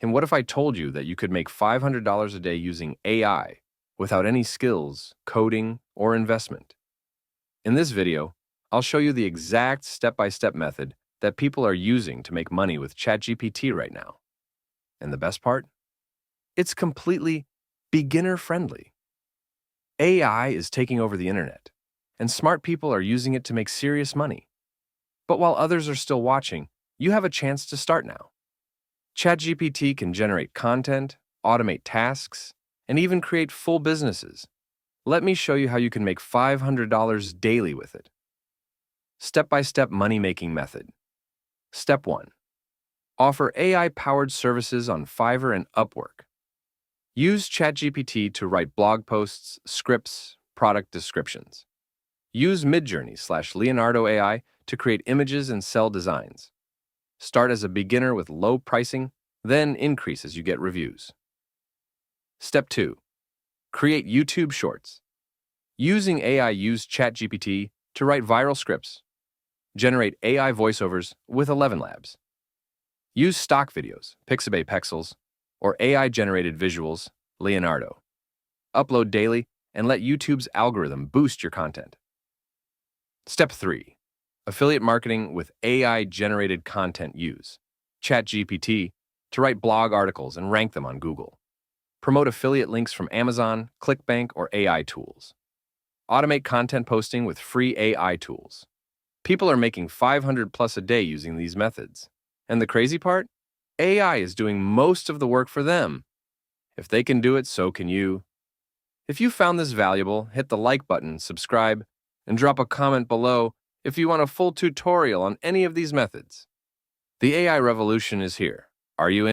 And what if I told you that you could make $500 a day using AI without any skills, coding, or investment? In this video, I'll show you the exact step-by-step method that people are using to make money with ChatGPT right now. And the best part? It's completely beginner-friendly. AI is taking over the internet, and smart people are using it to make serious money. But while others are still watching, you have a chance to start now. ChatGPT can generate content, automate tasks, and even create full businesses. Let me show you how you can make $500 daily with it. Step-by-step money-making method. Step 1. Offer AI-powered services on Fiverr and Upwork. Use ChatGPT to write blog posts, scripts, product descriptions. Use Midjourney/Leonardo AI to create images and sell designs. Start as a beginner with low pricing, then increase as you get reviews. Step 2. Create YouTube Shorts. Using AI, use ChatGPT to write viral scripts. Generate AI voiceovers with 11 Labs. Use stock videos, Pixabay Pexels, or AI-generated visuals, Leonardo. Upload daily and let YouTube's algorithm boost your content. Step 3. Affiliate marketing with AI-generated content. Use ChatGPT to write blog articles and rank them on Google. Promote affiliate links from Amazon, ClickBank, or AI tools. Automate content posting with free AI tools. People are making $500+ a day using these methods. And the crazy part? AI is doing most of the work for them. If they can do it, so can you. If you found this valuable, hit the like button, subscribe, and drop a comment below if you want a full tutorial on any of these methods. The AI revolution is here. Are you in?